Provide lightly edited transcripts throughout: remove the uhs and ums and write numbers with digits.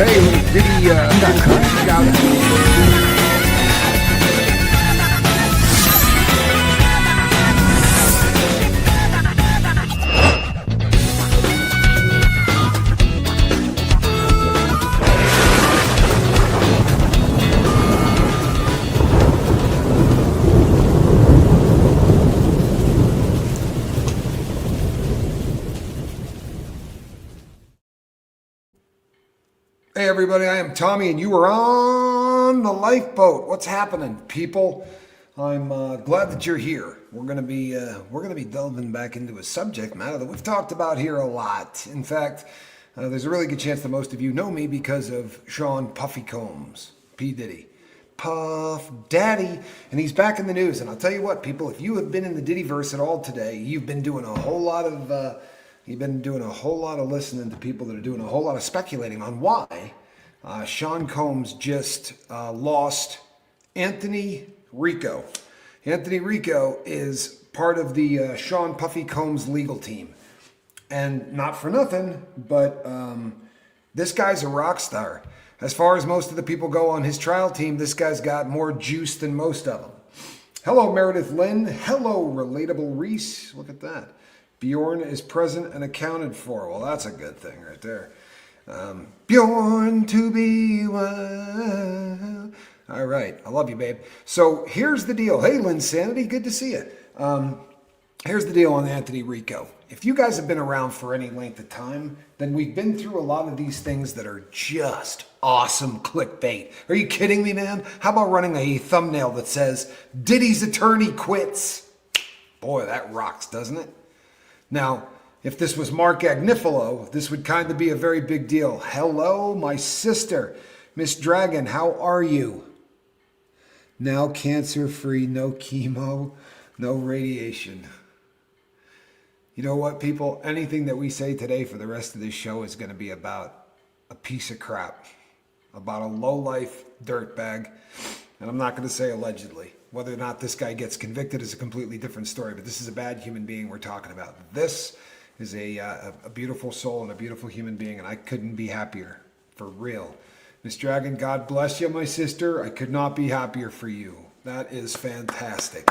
Hey, little Diddy, shout out. Hey everybody, I am Tommy, and you are on the lifeboat. What's happening, people? I'm glad that you're here. We're gonna be delving back into a subject matter that we've talked about here a lot. In fact, there's a really good chance that most of you know me because of Sean Puffy Combs, P. Diddy, Puff Daddy, and he's back in the news. And I'll tell you what, people, if you have been in the Diddyverse at all today, you've been doing a whole lot of listening to people that are doing a whole lot of speculating on why Sean Combs just lost Anthony Rico. Anthony Rico is part of the Sean Puffy Combs legal team. And not for nothing, but this guy's a rock star. As far as most of the people go on his trial team, this guy's got more juice than most of them. Hello, Meredith Lynn. Hello, Relatable Reese. Look at that. Bjorn is present and accounted for. Well, that's a good thing right there. Bjorn to be wild. All right. I love you, babe. So here's the deal. Hey, Lynn Sanity. Good to see you. Here's the deal on Anthony Rico. If you guys have been around for any length of time, then we've been through a lot of these things that are just awesome clickbait. Are you kidding me, man? How about running a thumbnail that says, Diddy's attorney quits? Boy, that rocks, doesn't it? Now, if this was Mark Agnifilo, this would kind of be a very big deal. Hello, my sister. Miss Dragon, how are you? Now cancer-free, no chemo, no radiation. You know what, people? Anything that we say today for the rest of this show is going to be about a piece of crap, about a low-life dirtbag, and I'm not going to say allegedly. Whether or not this guy gets convicted is a completely different story, but this is a bad human being we're talking about. This is a beautiful soul and a beautiful human being, and I couldn't be happier, for real. Miss Dragon, God bless you, my sister. I could not be happier for you. That is fantastic.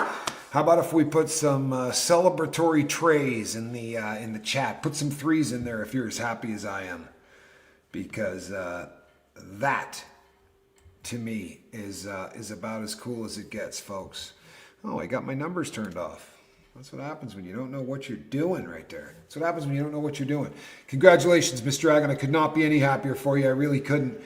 How about if we put some celebratory trays in the chat? Put some threes in there if you're as happy as I am, because that, to me, is about as cool as it gets, folks. Oh, I got my numbers turned off. That's what happens when you don't know what you're doing right there. That's what happens when you don't know what you're doing. Congratulations, Miss Dragon. I could not be any happier for you. I really couldn't.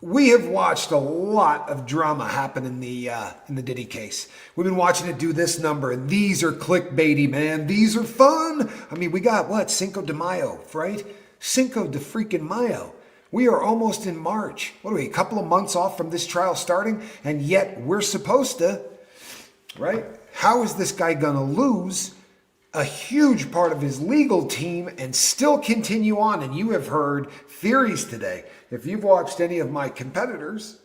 We have watched a lot of drama happen in the Diddy case. We've been watching it do this number, and these are clickbaity, man. These are fun. I mean, we got what? Cinco de Mayo, right? Cinco de freaking Mayo. We are almost in March. What are we, a couple of months off from this trial starting? And yet we're supposed to, right? How is this guy going to lose a huge part of his legal team and still continue on? And you have heard theories today. If you've watched any of my competitors,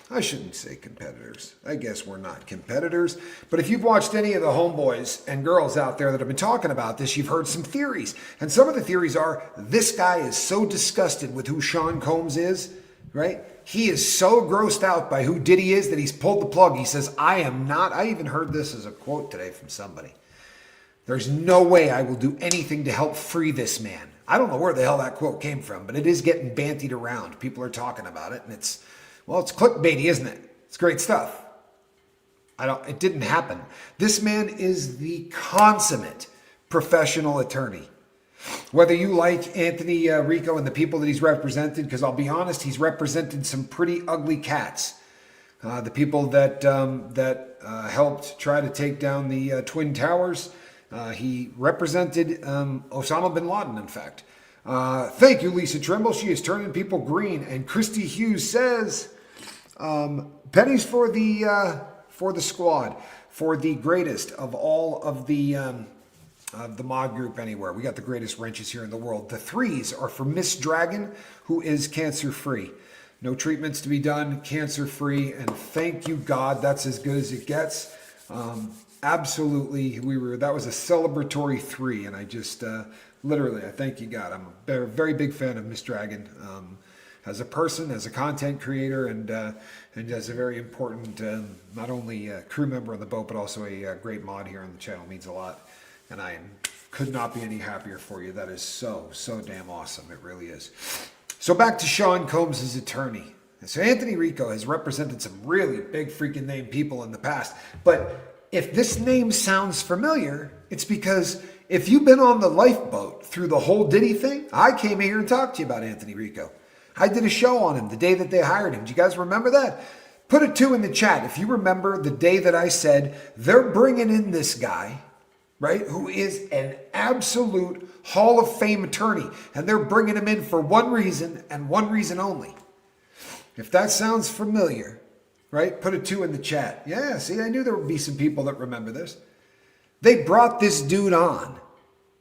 I shouldn't say competitors. I guess we're not competitors. But if you've watched any of the homeboys and girls out there that have been talking about this, you've heard some theories. And some of the theories are, this guy is so disgusted with who Sean Combs is, right? He is so grossed out by who Diddy is that he's pulled the plug. He says, I am not. I even heard this as a quote today from somebody. There's no way I will do anything to help free this man. I don't know where the hell that quote came from, but it is getting bantied around. People are talking about it, and it's clickbaity, isn't it? It's great stuff. It didn't happen. This man is the consummate professional attorney. Whether you like Anthony Rico and the people that he's represented, because I'll be honest, he's represented some pretty ugly cats. The people that helped try to take down the Twin Towers. He represented Osama bin Laden, in fact. Thank you, Lisa Trimble. She is turning people green. And Christy Hughes says, pennies for the squad, for the greatest of all of the mod group anywhere. We got the greatest wrenches here in the world. The threes are for Miss Dragon, who is cancer-free. No treatments to be done, cancer-free, and thank you, God, that's as good as it gets. Absolutely, that was a celebratory three, and I just, literally, I thank you, God. I'm a very big fan of Miss Dragon. as a person, as a content creator, and as a very important, not only crew member on the boat, but also a great mod here on the channel. It means a lot. And I could not be any happier for you. That is so damn awesome. It really is. So back to Sean Combs' attorney. So Anthony Rico has represented some really big freaking name people in the past. But if this name sounds familiar, it's because if you've been on the lifeboat through the whole Diddy thing, I came here and talked to you about Anthony Rico. I did a show on him the day that they hired him. Do you guys remember that? Put a 2 in the chat if you remember the day that I said they're bringing in this guy, right, who is an absolute Hall of Fame attorney, and they're bringing him in for one reason and one reason only. If that sounds familiar, right, put a 2 in the chat. Yeah, see, I knew there would be some people that remember this. They brought this dude on,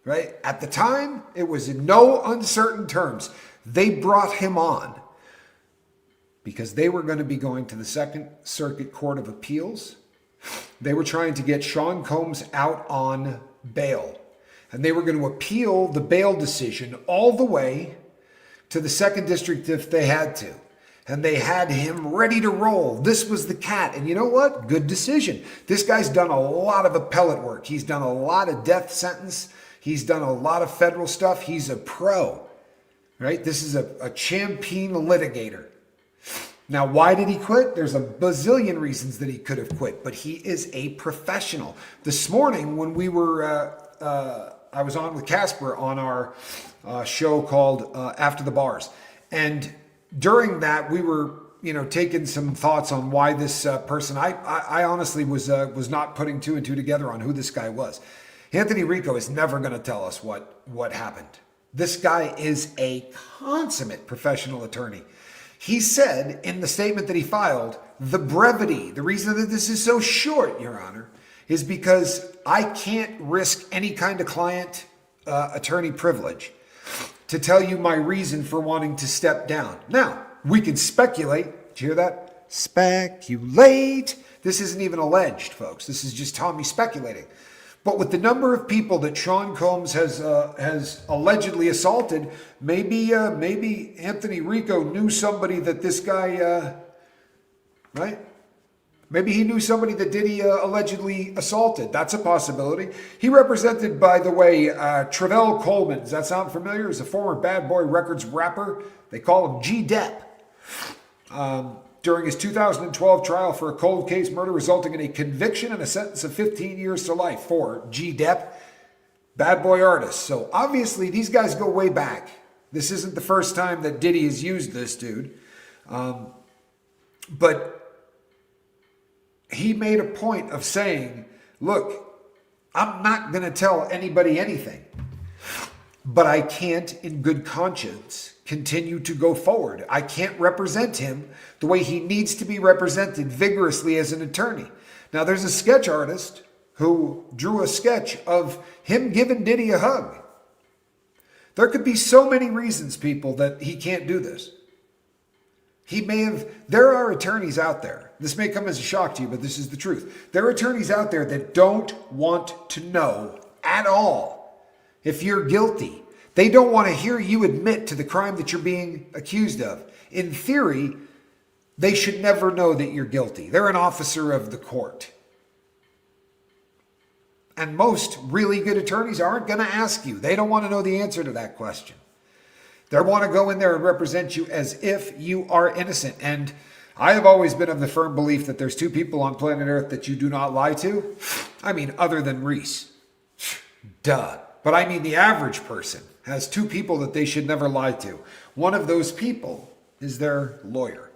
right? At the time, it was in no uncertain terms. They brought him on because they were going to be going to the Second Circuit Court of Appeals. They were trying to get Sean Combs out on bail. And they were going to appeal the bail decision all the way to the Second District if they had to. And they had him ready to roll. This was the cat. And you know what? Good decision. This guy's done a lot of appellate work. He's done a lot of death sentence. He's done a lot of federal stuff. He's a pro, right? This is a champion litigator. Now, why did he quit? There's a bazillion reasons that he could have quit, but he is a professional. This morning when we were, I was on with Casper on our show called After the Bars. And during that, we were, taking some thoughts on why this person, I honestly was not putting 2 and 2 together on who this guy was. Anthony Rico is never going to tell us what happened. This guy is a consummate professional attorney. He said in the statement that he filed, the brevity, the reason that this is so short, Your Honor, is because I can't risk any kind of client attorney privilege to tell you my reason for wanting to step down. Now, we can speculate. Did you hear that? Speculate. This isn't even alleged, folks. This is just Tommy speculating. But with the number of people that Sean Combs has allegedly assaulted, maybe Anthony Rico knew somebody that this guy, right? Maybe he knew somebody that Diddy allegedly assaulted. That's a possibility. He represented, by the way, Travell Coleman. Does that sound familiar? He's a former Bad Boy Records rapper. They call him G-Depp. During his 2012 trial for a cold case murder resulting in a conviction and a sentence of 15 years to life for G-Depp, Bad Boy artist. So obviously these guys go way back. This isn't the first time that Diddy has used this dude. But he made a point of saying, look, I'm not going to tell anybody anything, but I can't in good conscience continue to go forward. I can't represent him the way he needs to be represented vigorously as an attorney. Now, there's a sketch artist who drew a sketch of him giving Diddy a hug. There could be so many reasons, people, that he can't do this. There are attorneys out there. This may come as a shock to you, but this is the truth. There are attorneys out there that don't want to know at all if you're guilty. They don't want to hear you admit to the crime that you're being accused of. In theory, they should never know that you're guilty. They're an officer of the court. And most really good attorneys aren't going to ask you. They don't want to know the answer to that question. They want to go in there and represent you as if you are innocent. And I have always been of the firm belief that there's 2 people on planet Earth that you do not lie to. I mean, other than Reese. Duh. But I mean, the average person has 2 people that they should never lie to. One of those people is their lawyer.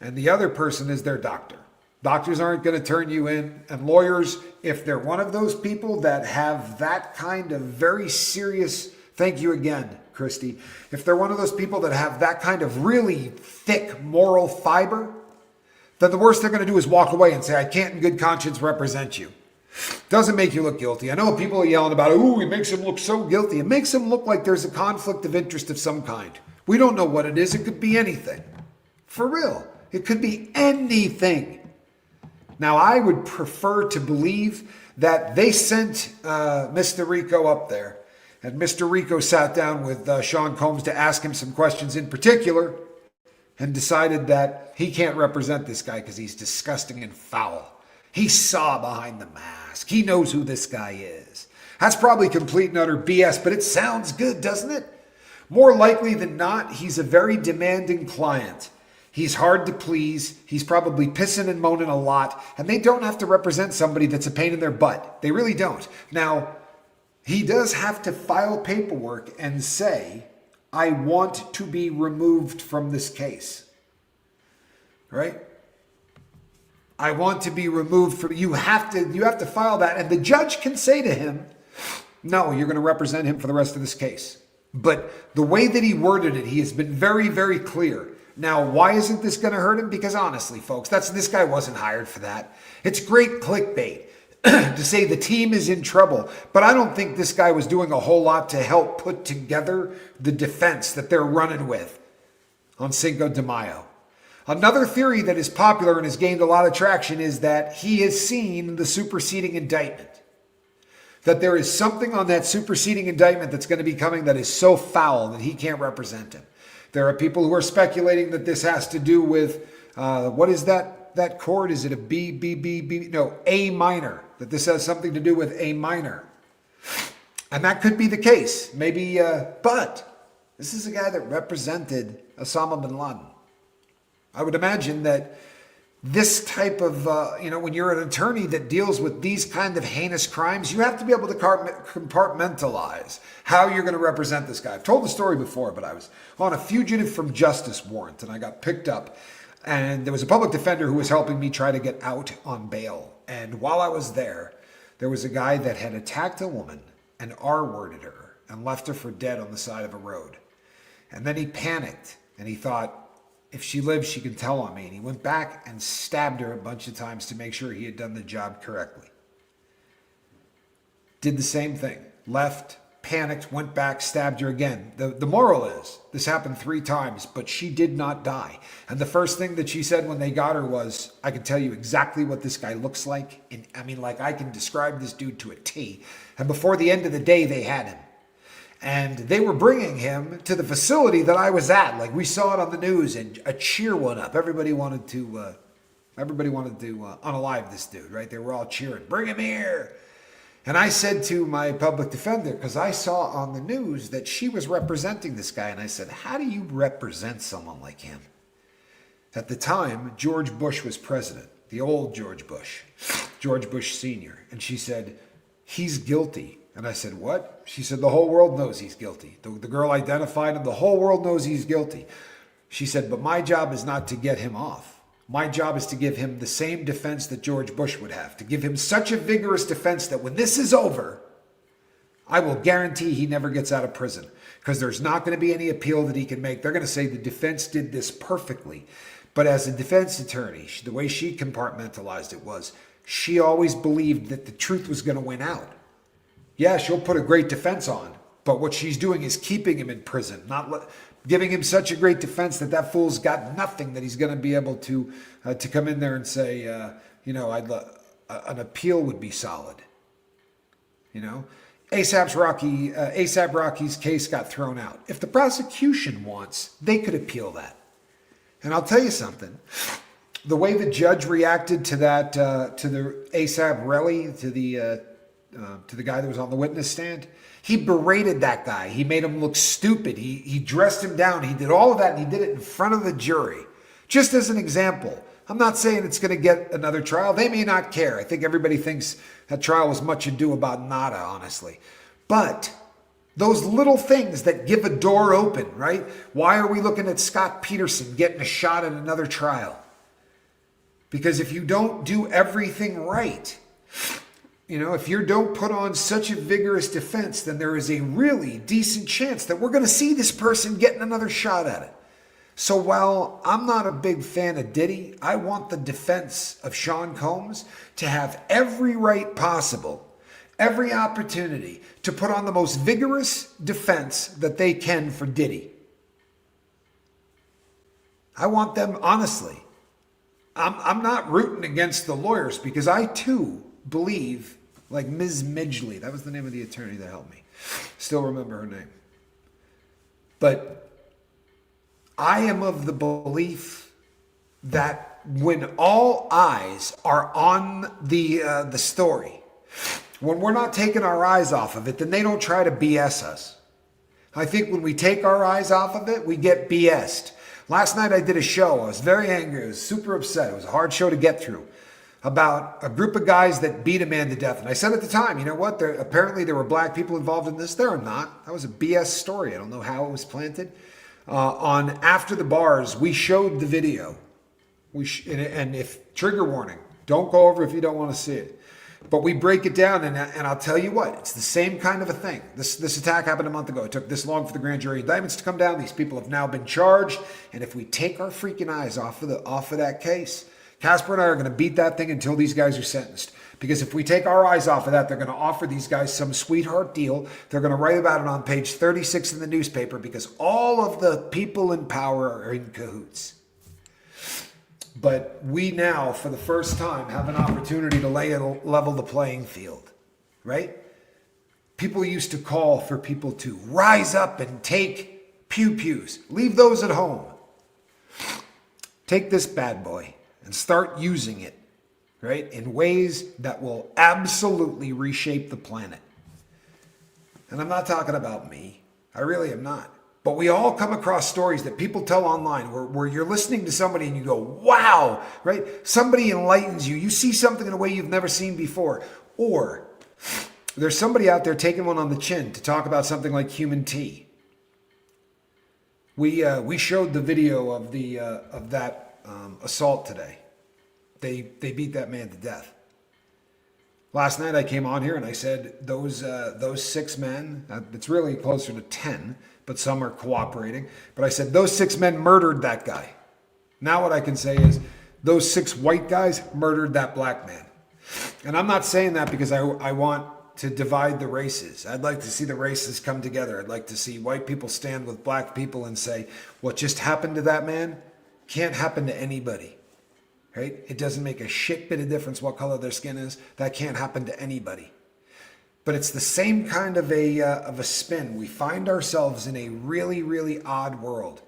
And the other person is their doctor. Doctors aren't going to turn you in. And lawyers, if they're one of those people that have that kind of very serious, thank you again, Christy. If they're one of those people that have that kind of really thick moral fiber, then the worst they're going to do is walk away and say, I can't in good conscience represent you. Doesn't make you look guilty. I know people are yelling about, ooh, it makes him look so guilty. It makes him look like there's a conflict of interest of some kind. We don't know what it is. It could be anything. For real. It could be anything. Now, I would prefer to believe that they sent Mr. Rico up there And Mr. Rico sat down with Sean Combs to ask him some questions in particular and decided that he can't represent this guy because he's disgusting and foul. He saw behind the mask. He knows who this guy is. That's probably complete and utter BS, but it sounds good, doesn't it? More likely than not, he's a very demanding client. He's hard to please. He's probably pissing and moaning a lot, and they don't have to represent somebody that's a pain in their butt. They really don't. Now, he does have to file paperwork and say, I want to be removed from this case. Right? I want to be removed from, you have to file that, and the judge can say to him, no, you're going to represent him for the rest of this case. But the way that he worded it, he has been very, very clear. Now, why isn't this going to hurt him? Because honestly, folks, this guy wasn't hired for that. It's great clickbait to say the team is in trouble. But I don't think this guy was doing a whole lot to help put together the defense that they're running with on Cinco de Mayo. Another theory that is popular and has gained a lot of traction is that he has seen the superseding indictment. That there is something on that superseding indictment that's going to be coming that is so foul that he can't represent him. There are people who are speculating that this has to do with, what is that chord? Is it a B, B, B, B? No, A minor. That this has something to do with A minor. And that could be the case. Maybe, but this is a guy that represented Osama bin Laden. I would imagine that this type of, when you're an attorney that deals with these kind of heinous crimes, you have to be able to compartmentalize how you're going to represent this guy. I've told the story before, but I was on a fugitive from justice warrant and I got picked up. And there was a public defender who was helping me try to get out on bail. And while I was there was a guy that had attacked a woman and R-worded her and left her for dead on the side of a road. And then he panicked and he thought, if she lives, she can tell on me. And he went back and stabbed her a bunch of times to make sure he had done the job correctly. Did the same thing. Left, panicked, went back, stabbed her again. The moral is, this happened 3 times, but she did not die. And the first thing that she said when they got her was, I can tell you exactly what this guy looks like. And I can describe this dude to a T. And before the end of the day, they had him. And they were bringing him to the facility that I was at. Like we saw it on the news and a cheer went up. Everybody wanted to unalive this dude, right? They were all cheering, bring him here. And I said to my public defender, because I saw on the news that she was representing this guy. And I said, how do you represent someone like him? At the time, George Bush was president, the old George Bush Sr. And she said, he's guilty. And I said, what? She said, the whole world knows he's guilty. The girl identified him. The whole world knows he's guilty. She said, but my job is not to get him off. My job is to give him the same defense that George Bush would have. To give him such a vigorous defense that when this is over, I will guarantee he never gets out of prison. Because there's not going to be any appeal that he can make. They're going to say the defense did this perfectly. But as a defense attorney, the way she compartmentalized it was, she always believed that the truth was going to win out. Yeah, she'll put a great defense on, but what she's doing is keeping him in prison, not giving him such a great defense that fool's got nothing that he's going to be able to come in there and say, an appeal would be solid. A$AP Rocky's case got thrown out. If the prosecution wants, they could appeal that. And I'll tell you something. The way the judge reacted to that, to the A$AP rally, to the guy that was on the witness stand, he berated that guy. He made him look stupid. He dressed him down. He did all of that, and he did it in front of the jury. Just as an example. I'm not saying it's going to get another trial. They may not care. I think everybody thinks that trial was much ado about nada, honestly. But those little things that give a door open, right? Why are we looking at Scott Peterson getting a shot at another trial? Because if you don't do everything right, if you don't put on such a vigorous defense, then there is a really decent chance that we're going to see this person getting another shot at it. So while I'm not a big fan of Diddy, I want the defense of Sean Combs to have every right possible, every opportunity to put on the most vigorous defense that they can for Diddy. I want them, honestly. I'm not rooting against the lawyers because I too believe, like Ms. Midgley, that was the name of the attorney that helped me. Still remember her name. But I am of the belief that when all eyes are on the story, when we're not taking our eyes off of it, then they don't try to BS us. I think when we take our eyes off of it, we get BS'd. Last night I did a show. I was very angry. I was super upset. It was a hard show to get through, about a group of guys that beat a man to death. And I said at the time, you know what? Apparently there were black people involved in this. There are not. That was a BS story. I don't know how it was planted. On After the Bars, we showed the video. And if, trigger warning, don't go over if you don't want to see it. But we break it down, and I'll tell you what, it's the same kind of a thing. This attack happened a month ago. It took this long for the grand jury indictments to come down. These people have now been charged. And if we take our freaking eyes off of that case, Casper and I are going to beat that thing until these guys are sentenced. Because if we take our eyes off of that, they're going to offer these guys some sweetheart deal. They're going to write about it on page 36 in the newspaper because all of the people in power are in cahoots. But we now, for the first time, have an opportunity to level the playing field, right? People used to call for people to rise up and take pew-pews. Leave those at home. Take this bad boy and start using it, right, in ways that will absolutely reshape the planet. And I'm not talking about me. I really am not. But we all come across stories that people tell online where you're listening to somebody and you go, wow, right? Somebody enlightens you. You see something in a way you've never seen before. Or there's somebody out there taking one on the chin to talk about something like human tea. We showed the video of that assault today. They beat that man to death. Last night I came on here and I said those 6 men, it's really closer to 10, but some are cooperating. But I said those 6 men murdered that guy. Now what I can say is those 6 white guys murdered that black man. And I'm not saying that because I want to divide the races. I'd like to see the races come together. I'd like to see white people stand with black people and say, what just happened to that man can't happen to anybody. Right? It doesn't make a shit bit of difference what color their skin is. That can't happen to anybody. But it's the same kind of a spin. We find ourselves in a really, really odd world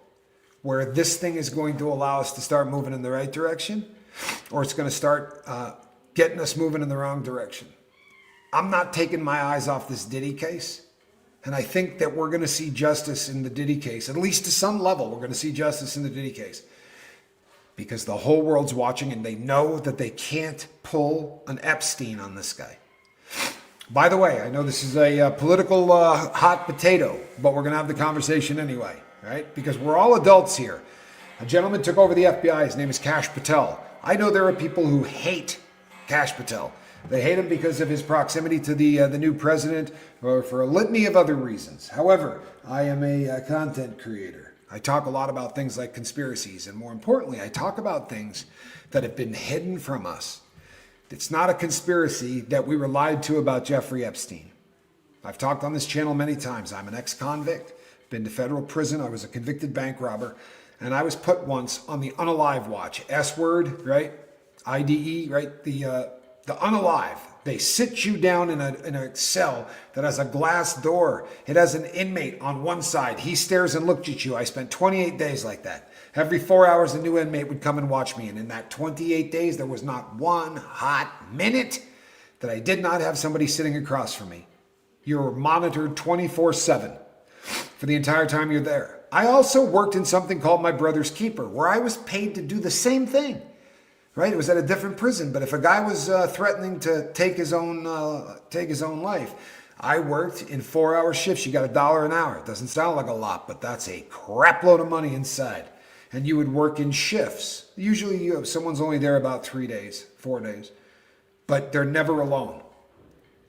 where this thing is going to allow us to start moving in the right direction, or it's going to start getting us moving in the wrong direction. I'm not taking my eyes off this Diddy case. And I think that we're going to see justice in the Diddy case. At least to some level, we're going to see justice in the Diddy case. Because the whole world's watching and they know that they can't pull an Epstein on this guy. By the way, I know this is a political hot potato, but we're going to have the conversation anyway, right? Because we're all adults here. A gentleman took over the FBI. His name is Kash Patel. I know there are people who hate Kash Patel. They hate him because of his proximity to the new president or for a litany of other reasons. However, I am a content creator. I talk a lot about things like conspiracies, and more importantly, I talk about things that have been hidden from us. It's not a conspiracy that we were lied to about Jeffrey Epstein. I've talked on this channel many times. I'm an ex-convict, been to federal prison. I was a convicted bank robber, and I was put once on the unalive watch. S-word, right? IDE, right? The unalive. They sit you down in a cell that has a glass door. It has an inmate on one side. He stares and looks at you. I spent 28 days like that. Every 4 hours, a new inmate would come and watch me. And in that 28 days, there was not one hot minute that I did not have somebody sitting across from me. You're monitored 24/7 for the entire time you're there. I also worked in something called My Brother's Keeper, where I was paid to do the same thing. Right? It was at a different prison. But if a guy was threatening to take his own life, I worked in 4-hour shifts. You got $1 an hour. It doesn't sound like a lot, but that's a crap load of money inside. And you would work in shifts. Usually someone's only there about 3 days, 4 days. But they're never alone.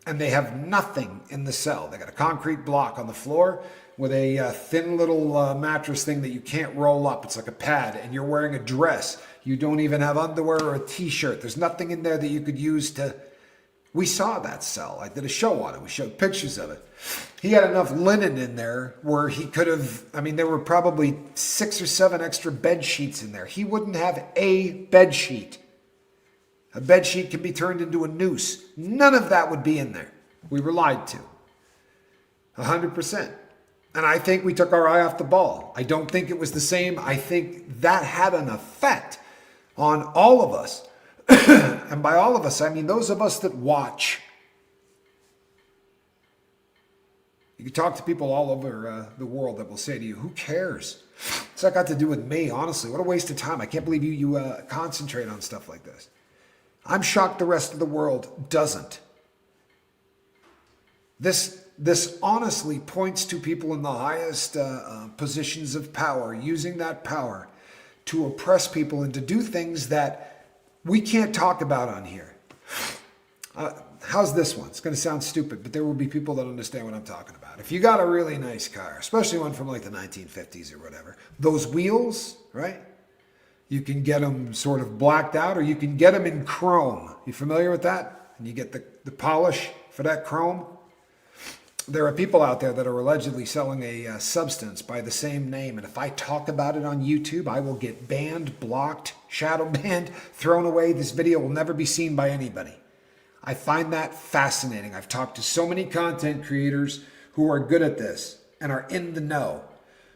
And they have nothing in the cell. They got a concrete block on the floor with a thin little mattress thing that you can't roll up. It's like a pad. And you're wearing a dress. You don't even have underwear or a t-shirt. There's nothing in there that you could use to... We saw that cell. I did a show on it. We showed pictures of it. He had enough linen in there where he could have... I mean, there were probably 6 or 7 extra bed sheets in there. He wouldn't have a bed sheet. A bed sheet can be turned into a noose. None of that would be in there. We were lied to. 100%. And I think we took our eye off the ball. I don't think it was the same. I think that had an effect on all of us. And by all of us, I mean those of us that watch. You can talk to people all over the world that will say to you, who cares? What's that got to do with me? Honestly, what a waste of time. I can't believe you concentrate on stuff like this. I'm shocked the rest of the world doesn't. This honestly points to people in the highest positions of power, using that power to oppress people and to do things that we can't talk about on here. How's this one? It's going to sound stupid, but there will be people that understand what I'm talking about. If you got a really nice car, especially one from like the 1950s or whatever, those wheels, right? You can get them sort of blacked out, or you can get them in chrome. You familiar with that? And you get the polish for that chrome. There are people out there that are allegedly selling a substance by the same name. And if I talk about it on YouTube, I will get banned, blocked, shadow banned, thrown away. This video will never be seen by anybody. I find that fascinating. I've talked to so many content creators who are good at this and are in the know,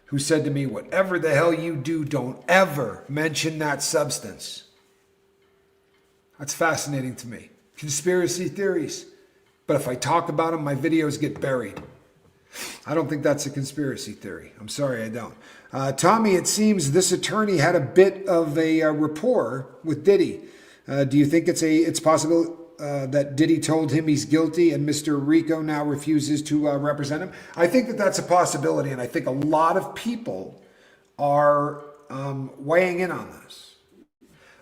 who said to me, whatever the hell you do, don't ever mention that substance. That's fascinating to me. Conspiracy theories. But if I talk about them, my videos get buried. I don't think that's a conspiracy theory. I'm sorry, I don't. Tommy, it seems this attorney had a bit of a rapport with Diddy. Do you think it's possible that Diddy told him he's guilty and Mr. Rico now refuses to represent him? I think that that's a possibility, and I think a lot of people are weighing in on this.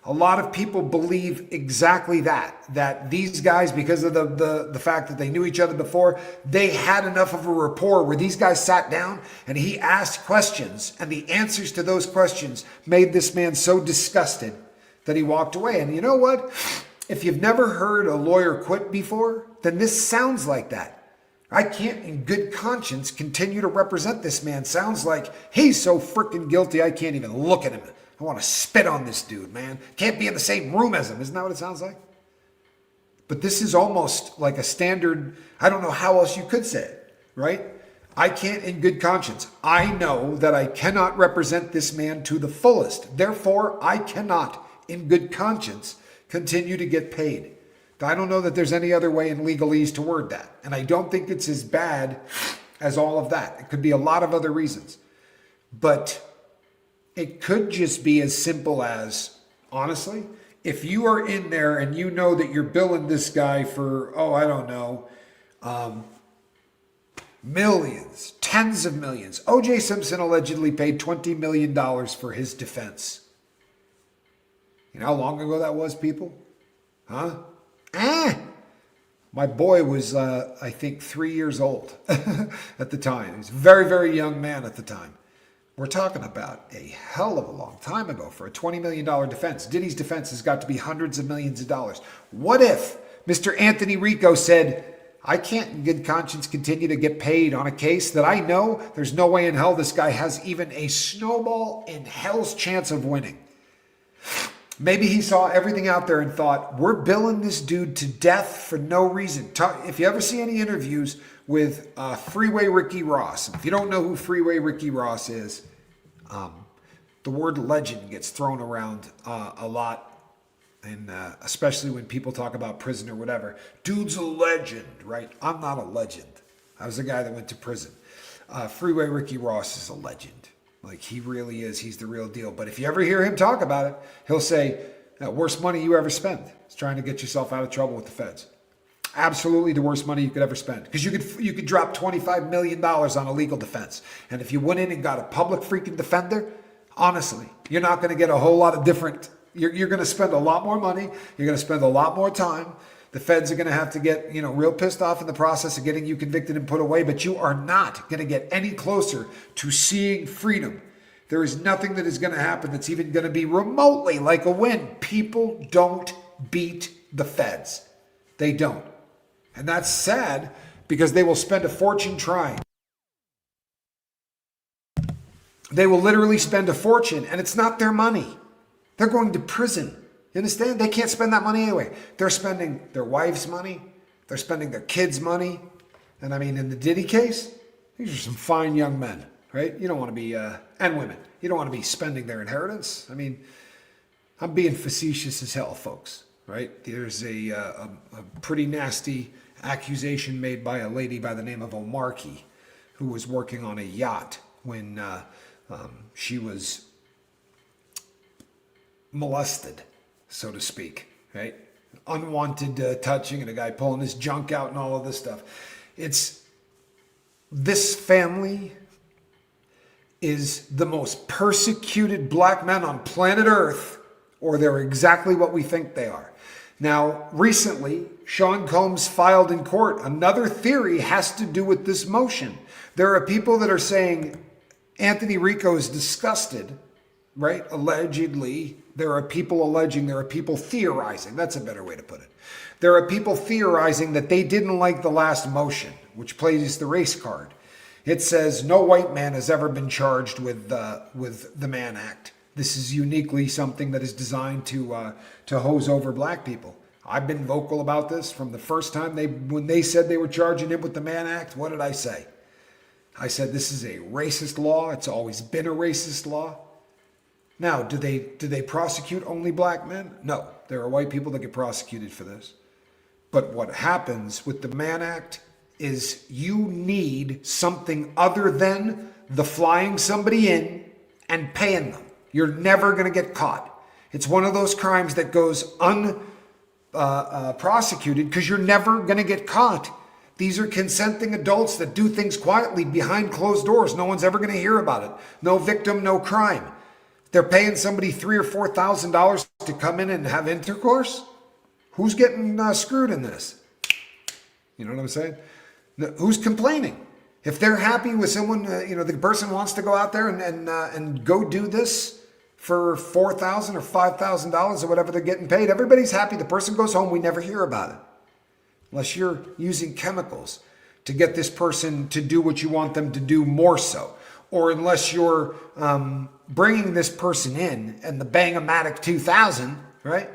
A lot of people believe exactly that these guys, because of the fact that they knew each other before, they had enough of a rapport where these guys sat down and he asked questions, and the answers to those questions made this man so disgusted that he walked away. And you know what? If you've never heard a lawyer quit before, then this sounds like that. I can't in good conscience continue to represent this man. Sounds like he's so freaking guilty I can't even look at him. I want to spit on this dude, man. Can't be in the same room as him. Isn't that what it sounds like? But this is almost like a standard, I don't know how else you could say it, right? I can't in good conscience. I know that I cannot represent this man to the fullest. Therefore, I cannot in good conscience continue to get paid. I don't know that there's any other way in legalese to word that. And I don't think it's as bad as all of that. It could be a lot of other reasons. But it could just be as simple as, honestly, if you are in there and you know that you're billing this guy for, I don't know, millions, tens of millions. O.J. Simpson allegedly paid $20 million for his defense. You know how long ago that was, people? Huh? My boy was, I think, 3 years old at the time. He was a very, very young man at the time. We're talking about a hell of a long time ago for a $20 million defense. Diddy's defense has got to be hundreds of millions of dollars. What if Mr. Anthony Rico said, I can't in good conscience continue to get paid on a case that I know there's no way in hell this guy has even a snowball in hell's chance of winning? Maybe he saw everything out there and thought, we're billing this dude to death for no reason. If you ever see any interviews with Freeway Ricky Ross, if you don't know who Freeway Ricky Ross is, the word legend gets thrown around a lot, and especially when people talk about prison or whatever. Dude's a legend, right? I'm not a legend. I was a guy that went to prison. Freeway Ricky Ross is a legend. Like, he really is. He's the real deal. But if you ever hear him talk about it, he'll say, worst money you ever spent is trying to get yourself out of trouble with the feds. Absolutely the worst money you could ever spend. Because you could drop $25 million on a legal defense. And if you went in and got a public freaking defender, honestly, you're not going to get a whole lot of different. You're going to spend a lot more money. You're going to spend a lot more time. The feds are going to have to get, real pissed off in the process of getting you convicted and put away, but you are not going to get any closer to seeing freedom. There is nothing that is going to happen that's even going to be remotely like a win. People don't beat the feds. They don't. And that's sad because they will spend a fortune trying. They will literally spend a fortune, and it's not their money. They're going to prison. You understand? They can't spend that money anyway. They're spending their wife's money. They're spending their kids' money. And I mean, in the Diddy case, These are some fine young men, right? You don't want to be, and women, you don't want to be spending their inheritance. I mean, I'm being facetious as hell, folks, right? There's a pretty nasty accusation made by a lady by the name of O'Markey, who was working on a yacht when she was molested, so to speak, right? Unwanted touching and a guy pulling his junk out and all of this stuff. It's this family is the most persecuted black men on planet Earth, or they're exactly what we think they are. Now, recently, Sean Combs filed in court. Another theory has to do with this motion. There are people that are saying Anthony Rico is disgusted, right? Allegedly. There are people alleging, there are people theorizing. That's a better way to put it. There are people theorizing that they didn't like the last motion, which plays the race card. It says no white man has ever been charged with the Mann Act. This is uniquely something that is designed to hose over black people. I've been vocal about this from the first time when they said they were charging him with the Mann Act. What did I say? I said this is a racist law. It's always been a racist law. Now, do they prosecute only black men? No, there are white people that get prosecuted for this. But what happens with the Mann Act is you need something other than the flying somebody in and paying them. You're never going to get caught. It's one of those crimes that goes unprosecuted because you're never going to get caught. These are consenting adults that do things quietly behind closed doors. No one's ever going to hear about it. No victim, no crime. They're paying somebody $3,000 or $4,000 to come in and have intercourse. Who's getting screwed in this? You know what I'm saying? Who's complaining? If they're happy with someone, the person wants to go out there and go do this for $4,000 or $5,000 or whatever they're getting paid. Everybody's happy. The person goes home. We never hear about it. Unless you're using chemicals to get this person to do what you want them to do more so. Or unless you're bringing this person in and the Bang-O-Matic 2000, right,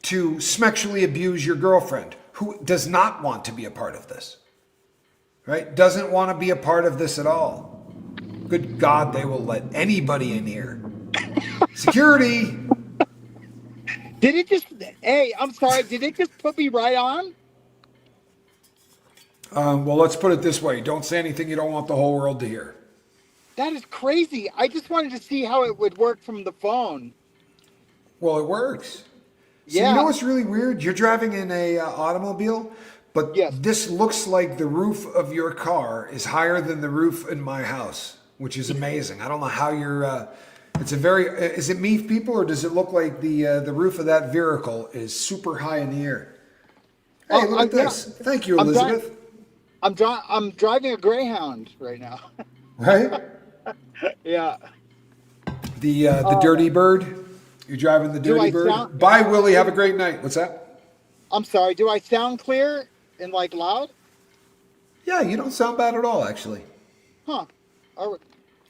to sexually abuse your girlfriend who does not want to be a part of this, right? Doesn't want to be a part of this at all. Good God, they will let anybody in here. Security. Hey, I'm sorry, did it just put me right on? Well, let's put it this way. Don't say anything you don't want the whole world to hear. That is crazy. I just wanted to see how it would work from the phone. Well, it works. So Yeah. you know what's really weird? You're driving in a automobile, but Yes. this looks like the roof of your car is higher than the roof in my house, which is amazing. I don't know how you're. It's a very. Is it me, people, or does it look like the roof of that vehicle is super high in the air? Hey, look at this. Yeah. Thank you, Elizabeth. I'm driving a Greyhound right now. Right? Yeah. The dirty bird. You're driving the dirty bird. Bye, Willie. Have a great night. What's that? I'm sorry. Do I sound clear and loud? Yeah, you don't sound bad at all, actually. Huh. All right.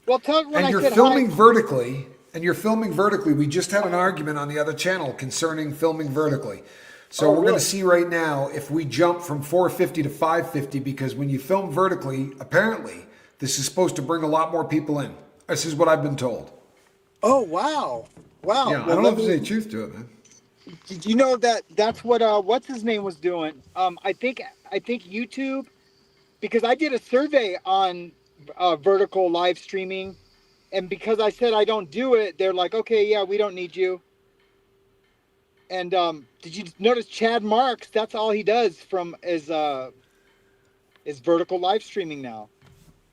Well, tell everyone And I you're said filming hi. vertically. And you're filming vertically. We just had an argument on the other channel concerning filming vertically. So we're going to see right now if we jump from 450 to 550, because when you film vertically, apparently this is supposed to bring a lot more people in. This is what I've been told. Oh, wow. Wow. Yeah, I don't know if there's any truth to it, man. Did you know that's what what's his name was doing? I think YouTube, because I did a survey on vertical live streaming, and because I said I don't do it, they're like, okay, yeah, we don't need you. And did you notice Chad Marks? That's all he does is vertical live streaming now.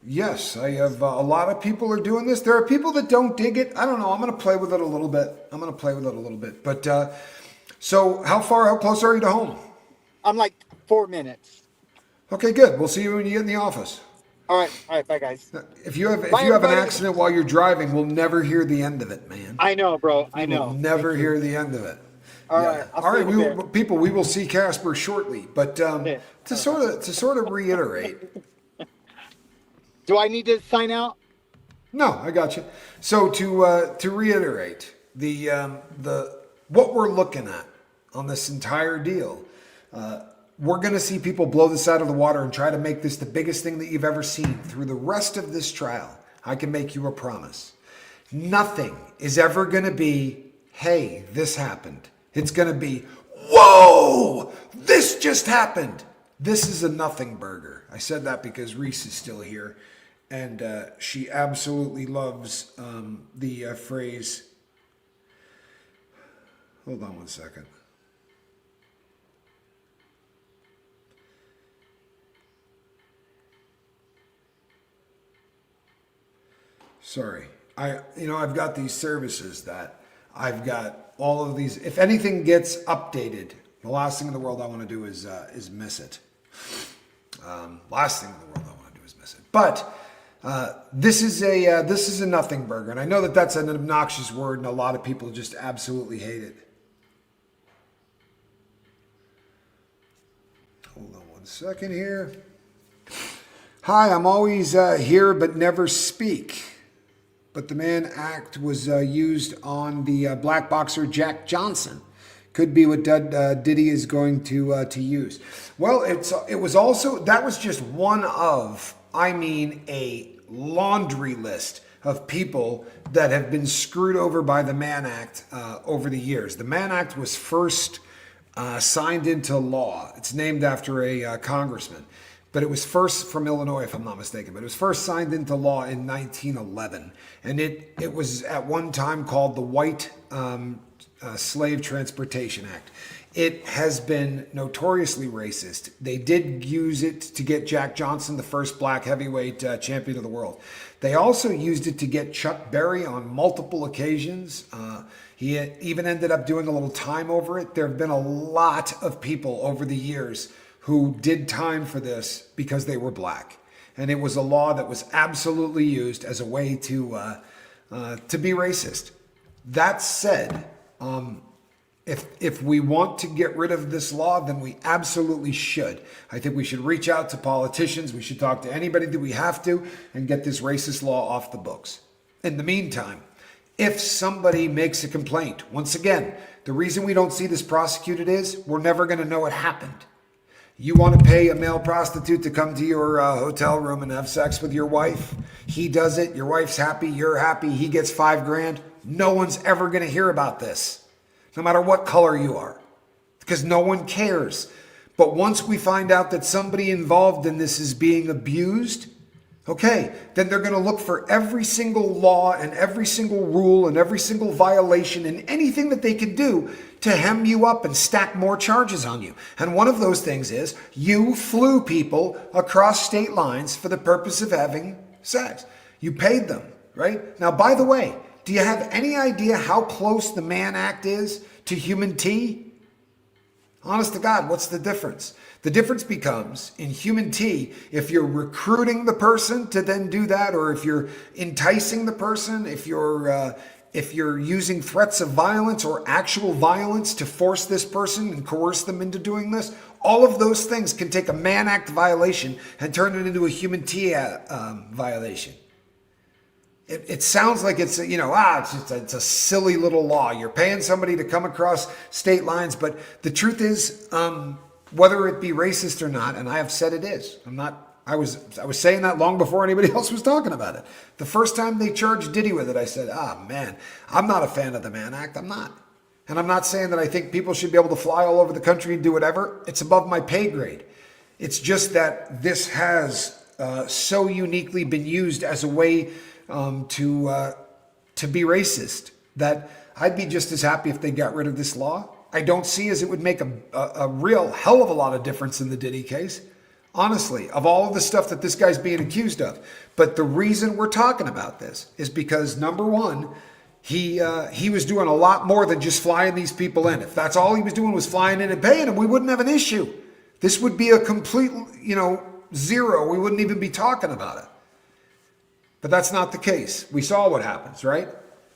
Yes, I have a lot of people are doing this. There are people that don't dig it. I don't know. I'm going to play with it a little bit. But so how close are you to home? I'm like 4 minutes. Okay, good. We'll see you when you get in the office. All right, bye guys. If you have an everybody. accident while you're driving, we'll never hear the end of it, man. I know, bro. I know. We'll never hear the end of it. All right. All right, we will see Casper shortly. But to sort of reiterate. Do I need to sign out? No, I got you. So to reiterate, the what we're looking at on this entire deal, we're going to see people blow this out of the water and try to make this the biggest thing that you've ever seen through the rest of this trial. I can make you a promise. Nothing is ever going to be, hey, this happened. It's going to be, whoa, this just happened. This is a nothing burger. I said that because Reese is still here, and she absolutely loves the phrase. Hold on one second. Sorry. I've got these services that I've got all of these. If anything gets updated, the last thing in the world I want to do is miss it. Last thing in the world I want to do is miss it. But this is a nothing burger, and I know that that's an obnoxious word, and a lot of people just absolutely hate it. Hold on one second here. Hi, I'm always here but never speak. But the Mann Act was used on the black boxer Jack Johnson. Could be what Diddy is going to use. Well, it was also, that was just one of, a laundry list of people that have been screwed over by the Mann Act over the years. The Mann Act was first signed into law. It's named after a congressman. But it was first from Illinois, if I'm not mistaken. But it was first signed into law in 1911. And it was at one time called the White Slave Transportation Act. It has been notoriously racist. They did use it to get Jack Johnson, the first black heavyweight champion of the world. They also used it to get Chuck Berry on multiple occasions. He even ended up doing a little time over it. There have been a lot of people over the years who did time for this because they were black. And it was a law that was absolutely used as a way to be racist. That said, if we want to get rid of this law, then we absolutely should. I think we should reach out to politicians. We should talk to anybody that we have to and get this racist law off the books. In the meantime, if somebody makes a complaint, once again, the reason we don't see this prosecuted is we're never going to know what happened. You want to pay a male prostitute to come to your hotel room and have sex with your wife? He does it. Your wife's happy. You're happy. He gets $5,000. No one's ever going to hear about this, no matter what color you are, because no one cares. But once we find out that somebody involved in this is being abused, okay, then they're going to look for every single law and every single rule and every single violation and anything that they can do to hem you up and stack more charges on you. And one of those things is you flew people across state lines for the purpose of having sex. You paid them, right? Now, by the way, do you have any idea how close the Mann Act is to human tea? Honest to God, what's the difference? The difference becomes, in human tea, if you're recruiting the person to then do that, or if you're enticing the person, if you're using threats of violence or actual violence to force this person and coerce them into doing this, all of those things can take a Mann Act violation and turn it into a human tea violation. It sounds like it's a silly little law. You're paying somebody to come across state lines, but the truth is, whether it be racist or not, and I have said it is. I was saying that long before anybody else was talking about it. The first time they charged Diddy with it, I said, man, I'm not a fan of the Mann Act. I'm not. And I'm not saying that I think people should be able to fly all over the country and do whatever. It's above my pay grade. It's just that this has so uniquely been used as a way to be racist that I'd be just as happy if they got rid of this law. I don't see as it would make a real hell of a lot of difference in the Diddy case, honestly, of all of the stuff that this guy's being accused of. But the reason we're talking about this is because, number one, he was doing a lot more than just flying these people in. If that's all he was doing was flying in and paying them, we wouldn't have an issue. This would be a complete, zero. We wouldn't even be talking about it. But that's not the case. We saw what happens, right?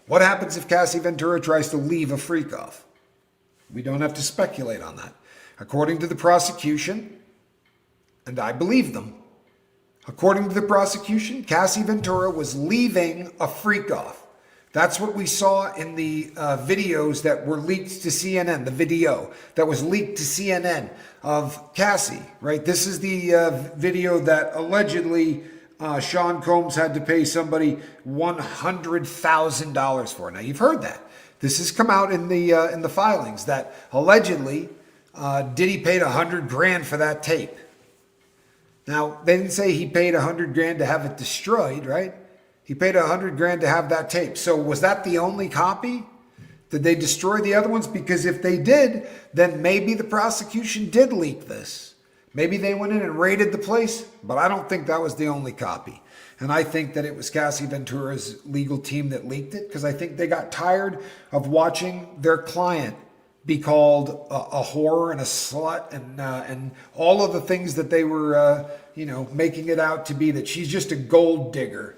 What happens if Cassie Ventura tries to leave a freak off? We don't have to speculate on that. According to the prosecution, and I believe them, according to the prosecution, Cassie Ventura was leaving a freak off. That's what we saw in the videos that were leaked to CNN, the video that was leaked to CNN of Cassie, right? This is the video that allegedly Sean Combs had to pay somebody $100,000 for. Now, you've heard that. This has come out in the filings that allegedly Diddy paid $100,000 for that tape. Now, they didn't say he paid $100,000 to have it destroyed, right? He paid $100,000 to have that tape. So was that the only copy? Did they destroy the other ones? Because if they did, then maybe the prosecution did leak this. Maybe they went in and raided the place, but I don't think that was the only copy. And I think that it was Cassie Ventura's legal team that leaked it, because I think they got tired of watching their client be called a whore and a slut and all of the things that they were making it out to be, that she's just a gold digger.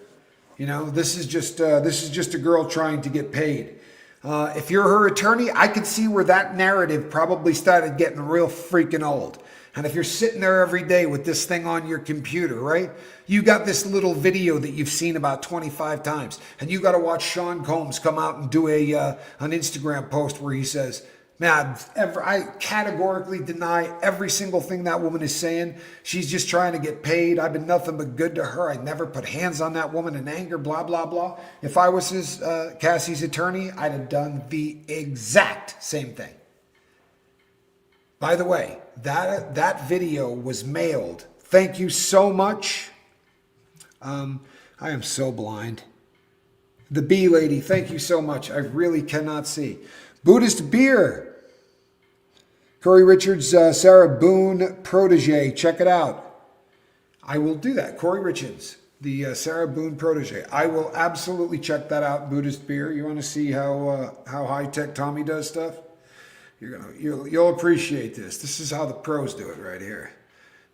This is just a girl trying to get paid. If you're her attorney, I could see where that narrative probably started getting real freaking old. And if you're sitting there every day with this thing on your computer, right? You got this little video that you've seen about 25 times, and you got to watch Sean Combs come out and do an Instagram post where he says, man, I categorically deny every single thing that woman is saying. She's just trying to get paid. I've been nothing but good to her. I never put hands on that woman in anger, blah, blah, blah. If I was Cassie's attorney, I'd have done the exact same thing. By the way, that video was mailed. Thank you so much. I am so blind. The bee lady, thank you so much. I really cannot see. Buddhist beer. Corey Richards, Sarah Boone protege. Check it out. I will do that. Corey Richards, the Sarah Boone protege. I will absolutely check that out. Buddhist beer. You want to see how high tech Tommy does stuff? You'll appreciate this. This is how the pros do it right here.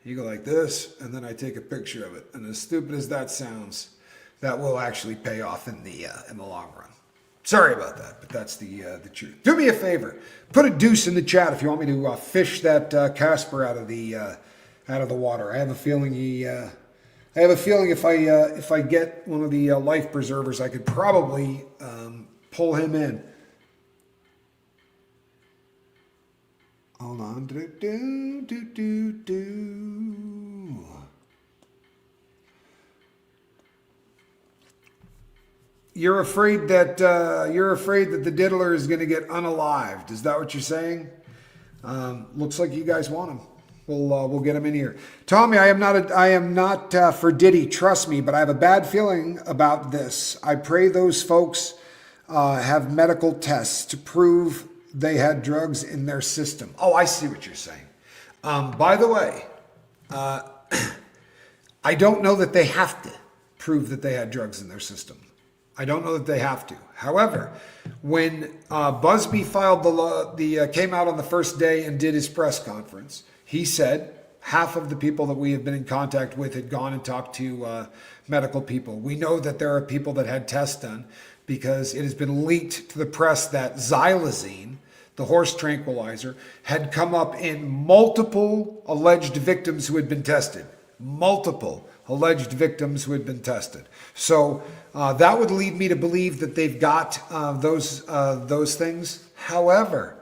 You go like this, and then I take a picture of it. And as stupid as that sounds, that will actually pay off in the long run. Sorry about that, but that's the truth. Do me a favor, put a deuce in the chat if you want me to fish that Casper out of the water. I have a feeling if I get one of the life preservers, I could probably pull him in. Hold on. You're afraid that the diddler is going to get unalived. Is that what you're saying? Looks like you guys want him. We'll get him in here. Tommy, I am not for Diddy. Trust me, but I have a bad feeling about this. I pray those folks have medical tests to prove they had drugs in their system. Oh, I see what you're saying. By the way, I don't know that they have to prove that they had drugs in their system. I don't know that they have to. However, when Busby came out on the first day and did his press conference, he said half of the people that we have been in contact with had gone and talked to medical people. We know that there are people that had tests done because it has been leaked to the press that xylazine, the horse tranquilizer, had come up in multiple alleged victims who had been tested. Multiple alleged victims who had been tested. So that would lead me to believe that they've got those things. However,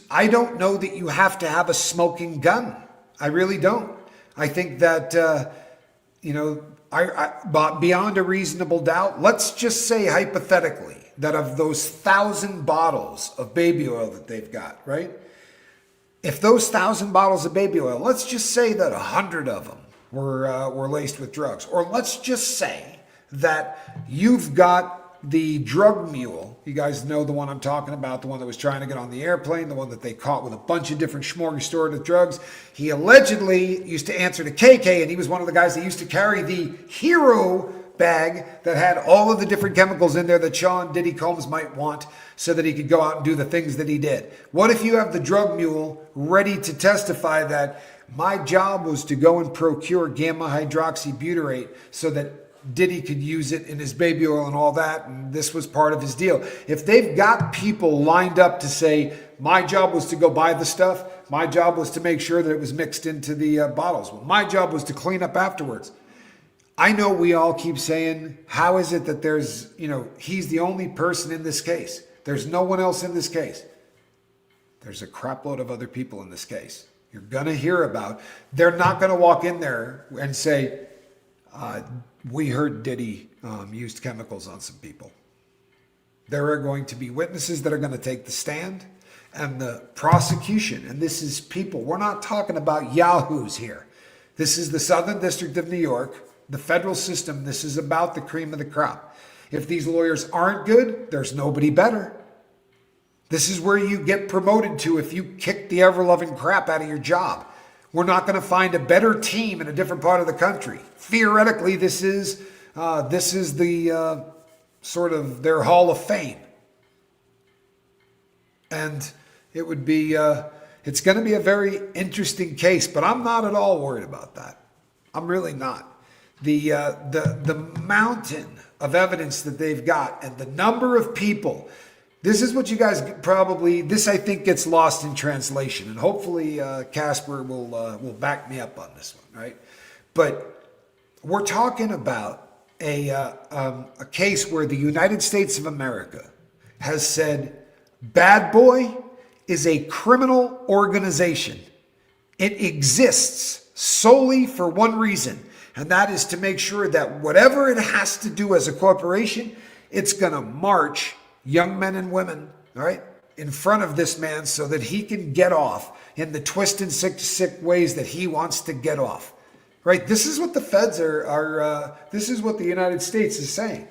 I don't know that you have to have a smoking gun. I really don't. I think that, but beyond a reasonable doubt, let's just say hypothetically that of those 1,000 bottles of baby oil that they've got, right? If those 1,000 bottles of baby oil, let's just say that 100 of them were laced with drugs. Or let's just say that you've got the drug mule. You guys know the one I'm talking about, the one that was trying to get on the airplane, the one that they caught with a bunch of different smorgasbord of drugs. He allegedly used to answer to KK, and he was one of the guys that used to carry the hero bag that had all of the different chemicals in there that Sean Diddy Combs might want so that he could go out and do the things that he did. What if you have the drug mule ready to testify that my job was to go and procure gamma hydroxybutyrate so that Diddy could use it in his baby oil and all that, and this was part of his deal? If they've got people lined up to say, my job was to go buy the stuff, my job was to make sure that it was mixed into the bottles, well, my job was to clean up afterwards, I know we all keep saying, how is it that there's, he's the only person in this case? There's no one else in this case. There's a crapload of other people in this case. You're going to hear about. They're not going to walk in there and say, we heard Diddy used chemicals on some people. There are going to be witnesses that are going to take the stand, and the prosecution, and this is people. We're not talking about yahoos here. This is the Southern District of New York, the federal system. This is about the cream of the crop. If these lawyers aren't good, there's nobody better. This is where you get promoted to if you kick the ever-loving crap out of your job. We're not going to find a better team in a different part of the country. Theoretically, this is the sort of their Hall of Fame. And it would be, it's going to be a very interesting case, but I'm not at all worried about that. I'm really not. The mountain of evidence that they've got and the number of people. This is what you guys probably, this I think gets lost in translation, and hopefully Casper will back me up on this one, right? But we're talking about a case where the United States of America has said, Bad Boy is a criminal organization. It exists solely for one reason, and that is to make sure that whatever it has to do as a corporation, it's going to march young men and women, all right, in front of this man so that he can get off in the twisted, sick ways that he wants to get off, right? This is what the feds this is what the United States is saying.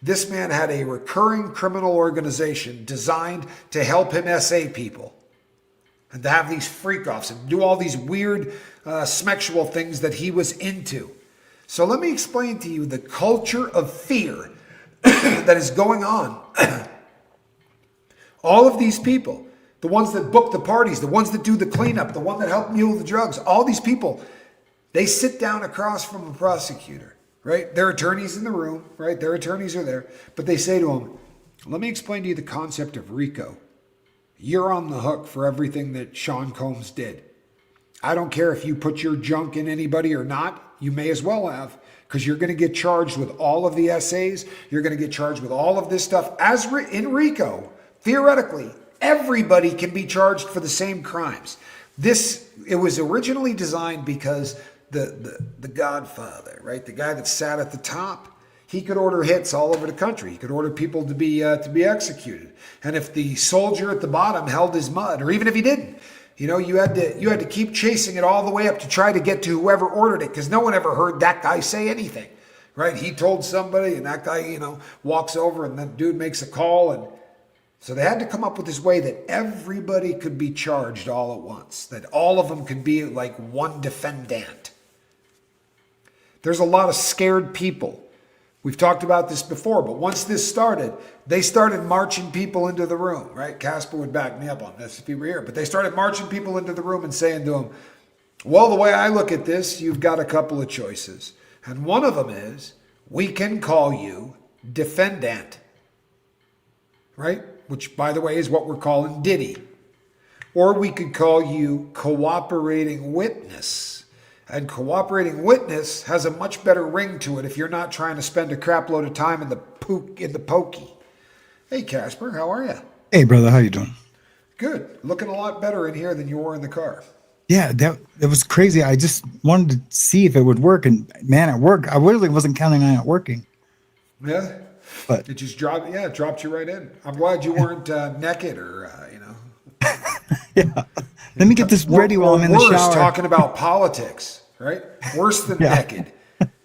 This man had a recurring criminal organization designed to help him SA people and to have these freak-offs and do all these weird sexual things that he was into. So let me explain to you the culture of fear that is going on. All of these people, the ones that book the parties, the ones that do the cleanup, the one that help mule the drugs, all these people, they sit down across from a prosecutor, right? Their attorney's in the room, right? Their attorneys are there, but they say to him, let me explain to you the concept of Rico. You're on the hook for everything that Sean Combs did. I don't care if you put your junk in anybody or not. You may as well have, because you're going to get charged with all of the essays. You're going to get charged with all of this stuff. As in Rico, theoretically, everybody can be charged for the same crimes. It was originally designed because the Godfather, right? The guy that sat at the top, he could order hits all over the country. He could order people to be executed. And if the soldier at the bottom held his mud, or even if he didn't, you had to keep chasing it all the way up to try to get to whoever ordered it, because no one ever heard that guy say anything, right? He told somebody, and that guy, walks over, and that dude makes a call, and so they had to come up with this way that everybody could be charged all at once, that all of them could be like one defendant. There's a lot of scared people. We've talked about this before, but once this started, they started marching people into the room, right? Casper would back me up on this if he were here, but they started marching people into the room and saying to them, well, the way I look at this, you've got a couple of choices. And one of them is, we can call you defendant, right? Which, by the way, is what we're calling Diddy. Or we could call you cooperating witness. And cooperating witness has a much better ring to it if you're not trying to spend a crap load of time in the pokey. Hey, Casper, how are you? Hey, brother, how you doing? Good. Looking a lot better in here than you were in the car. Yeah, it was crazy. I just wanted to see if it would work, and man, it worked. I really wasn't counting on it working. Yeah, but it just dropped. Yeah, it dropped you right in. I'm glad you weren't naked or Yeah. Let me get this ready while I'm in the shower. Talking about politics, right? Worse than naked.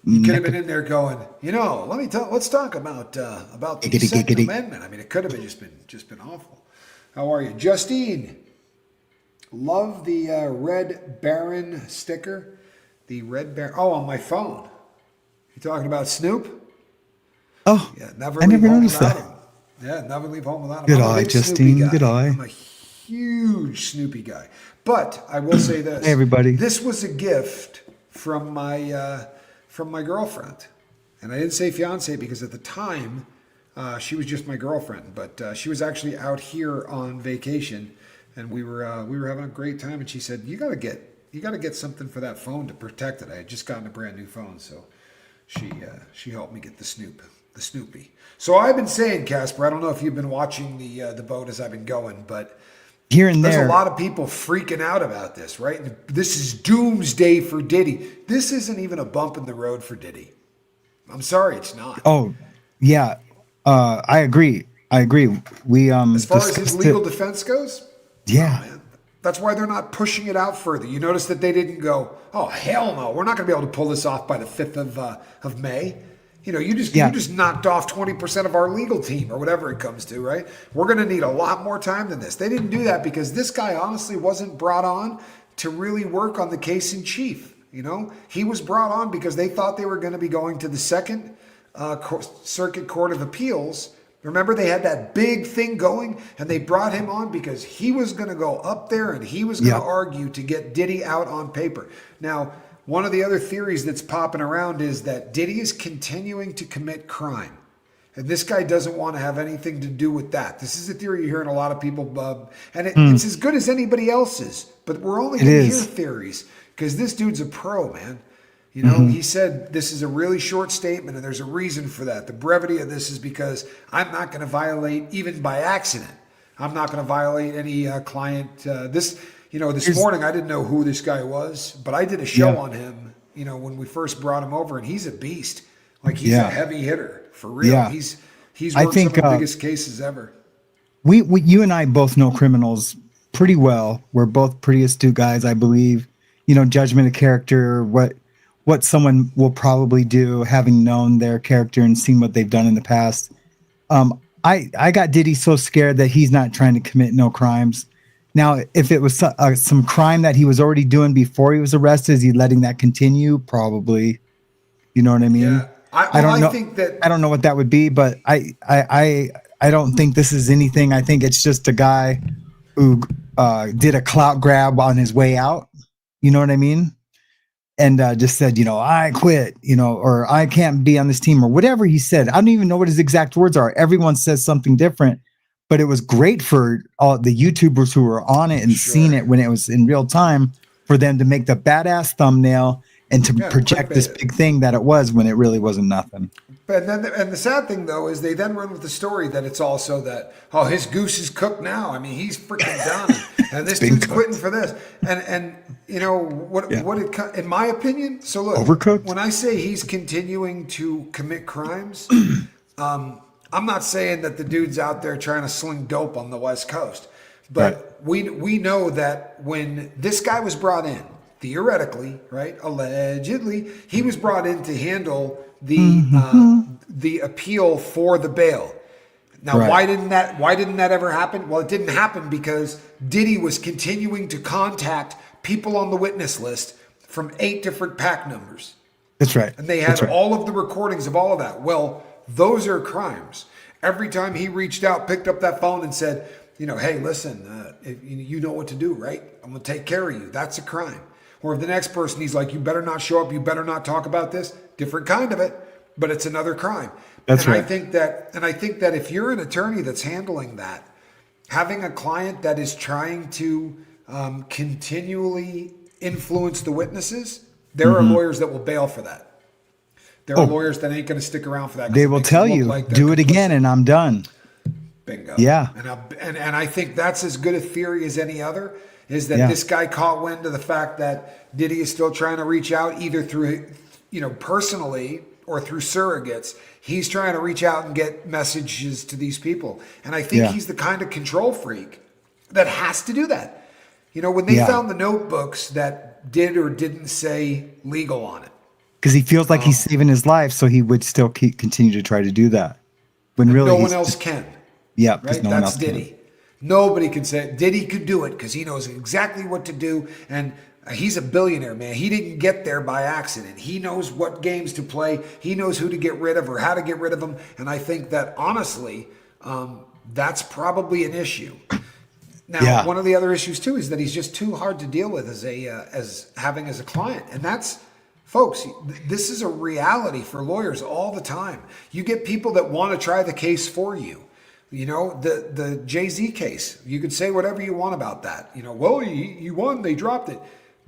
You could have been in there going, let's talk about the Second Amendment. I mean, it could have just been awful. How are you, Justine? Love the Red Baron sticker. The Red Baron. Oh, on my phone. You talking about Snoop? Oh, yeah. I never noticed that. Yeah, never leave home without him. Good eye, Justine. Good eye. I'm a huge Snoopy guy. But I will say this. Hey, everybody. This was a gift from my girlfriend. And I didn't say fiance because at the time she was just my girlfriend. But she was actually out here on vacation, and we were having a great time. And she said, "You gotta get something for that phone to protect it." I had just gotten a brand new phone, so She helped me get the Snoopy. So I've been saying, Casper, I don't know if you've been watching the boat as I've been going, but Here and there's there. a lot of people freaking out about this, right? This is doomsday for Diddy. This isn't even a bump in the road for Diddy. I'm sorry, it's not. Oh, yeah. I agree. We As far as his discussed legal it. defense goes, Yeah. man, that's why they're not pushing it out further. You notice that they didn't go, oh hell no, we're not going to be able to pull this off by the 5th of May. You know, you just knocked off 20% of our legal team or whatever it comes to, right? We're going to need a lot more time than this. They didn't do that because this guy honestly wasn't brought on to really work on the case in chief. You know, he was brought on because they thought they were going to be going to the Second Circuit Court of Appeals. Remember, they had that big thing going, and they brought him on because he was going to go up there and he was going to argue to get Diddy out on paper. Now, one of the other theories that's popping around is that Diddy is continuing to commit crime. And this guy doesn't want to have anything to do with that. This is a theory you're hearing a lot of people, and it's as good as anybody else's. But we're only going to hear theories because this dude's a pro, man. You know, he said this is a really short statement, and there's a reason for that. The brevity of this is because I'm not going to violate, even by accident, I'm not going to violate any client. This morning I didn't know who this guy was, but I did a show on him, you know, when we first brought him over, and he's a beast. Like, he's a heavy hitter, for real. Yeah. He's worked some of the biggest cases ever. You and I both know criminals pretty well. We're both pretty astute guys, I believe. You know, judgment of character, what someone will probably do, having known their character and seen what they've done in the past. I got Diddy so scared that he's not trying to commit no crimes. Now, if it was some crime that he was already doing before he was arrested, is he letting that continue? Probably. You know what I mean? Yeah. I don't know. I don't know what that would be, but I don't think this is anything. I think it's just a guy who did a clout grab on his way out. You know what I mean? And just said, you know, I quit, you know, or I can't be on this team, or whatever he said. I don't even know what his exact words are. Everyone says something different, but it was great for all the YouTubers who were on it and seen it when it was in real time, for them to make the badass thumbnail and to project this big thing that it was when it really wasn't nothing. But and the sad thing though is they then run with the story that it's also that, oh, his goose is cooked now. I mean, he's freaking done, and this dude's quitting for this. And you know what in my opinion. So look, overcooked. When I say he's continuing to commit crimes, I'm not saying that the dude's out there trying to sling dope on the West Coast, but we know that when this guy was brought in, theoretically, right, allegedly, he was brought in to handle the appeal for the bail. Now, why didn't that ever happen? Well, it didn't happen because Diddy was continuing to contact people on the witness list from 8 different pack numbers. That's right. And they had all of the recordings of all of that. Well, those are crimes. Every time he reached out, picked up that phone and said, you know, hey, listen, you know what to do, right? I'm going to take care of you. That's a crime. Or if the next person, he's like, you better not show up, you better not talk about this. Different kind of it, but it's another crime. That's right. I think that if you're an attorney that's handling that, having a client that is trying to continually influence the witnesses, there are lawyers that will bail for that. There are lawyers that ain't going to stick around for that. They will tell you, like do it again and I'm done. Bingo. Yeah. And I think that's as good a theory as any other, is that this guy caught wind of the fact that Diddy is still trying to reach out either through, you know, personally or through surrogates. He's trying to reach out and get messages to these people. And I think he's the kind of control freak that has to do that. You know, when they found the notebooks that did or didn't say legal on it. Because he feels like he's saving his life, so he would still continue to try to do that. When really no one else can. Yeah, right? No That's Diddy. Nobody can say it. Diddy could do it because he knows exactly what to do. And he's a billionaire, man. He didn't get there by accident. He knows what games to play. He knows who to get rid of or how to get rid of them. And I think that, honestly, that's probably an issue. Now, one of the other issues, too, is that he's just too hard to deal with as a client. And that's, folks, this is a reality for lawyers all the time. You get people that want to try the case for you. You know, the Jay-Z case, you could say whatever you want about that. You know, well, he won, they dropped it.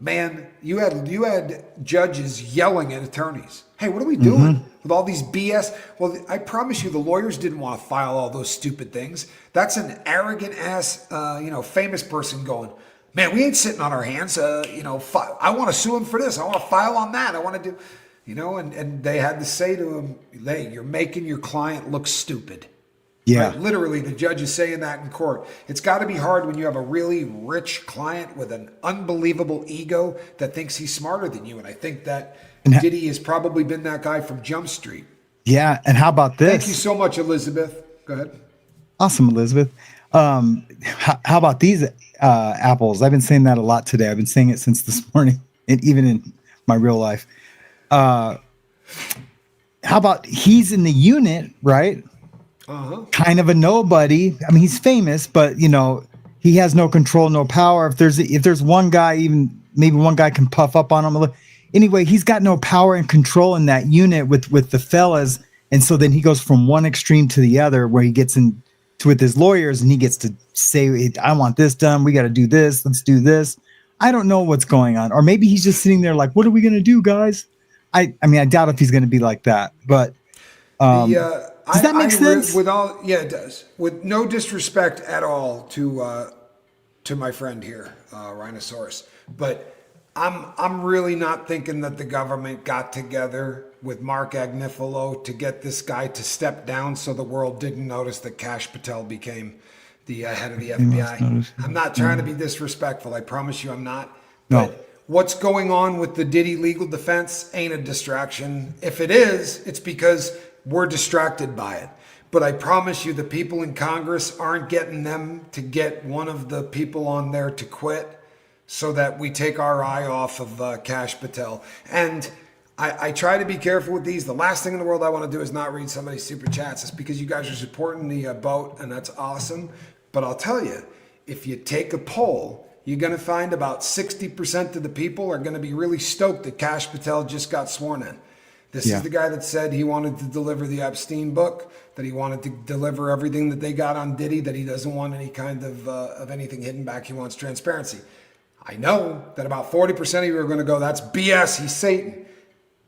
man, you had judges yelling at attorneys. Hey, what are we doing with all these BS? Well, I promise you, the lawyers didn't want to file all those stupid things. That's an arrogant ass, famous person going, man, we ain't sitting on our hands. I want to sue him for this. I want to file on that. I want to do, and they had to say to him, hey, you're making your client look stupid. Yeah. Right? Literally, the judge is saying that in court. It's got to be hard when you have a really rich client with an unbelievable ego that thinks he's smarter than you. And I think that Diddy has probably been that guy from Jump Street. Yeah. And how about this? Thank you so much, Elizabeth. Go ahead. Awesome, Elizabeth. How about these apples? I've been saying that a lot today. I've been saying it since this morning, and even in my real life. How about he's in the unit, right? Kind of a nobody. I mean, he's famous, but he has no control, no power. If there's one guy, even maybe one guy can puff up on him a little. Anyway, he's got no power and control in that unit with the fellas, and so then he goes from one extreme to the other, where he gets into with his lawyers, and he gets to say, "I want this done. We got to do this. Let's do this." I don't know what's going on, or maybe he's just sitting there like, "What are we gonna do, guys?" I mean, I doubt if he's gonna be like that, but. Does that make sense? It does. With no disrespect at all to my friend here, Rhinosaurus, but I'm really not thinking that the government got together with Mark Agnifilo to get this guy to step down so the world didn't notice that Kash Patel became the head of the FBI. I'm not trying to be disrespectful. I promise you I'm not. No. But what's going on with the Diddy legal defense ain't a distraction. If it is, it's because we're distracted by it. But I promise you the people in Congress aren't getting them to get one of the people on there to quit so that we take our eye off of Kash Patel. And I try to be careful with these. The last thing in the world I want to do is not read somebody's super chats. It's because you guys are supporting the boat, and that's awesome. But I'll tell you, if you take a poll, you're going to find about 60% of the people are going to be really stoked that Kash Patel just got sworn in. This is the guy that said he wanted to deliver the Epstein book, that he wanted to deliver everything that they got on Diddy, that he doesn't want any kind of anything hidden back. He wants transparency. I know that about 40% of you are going to go, that's BS, he's Satan.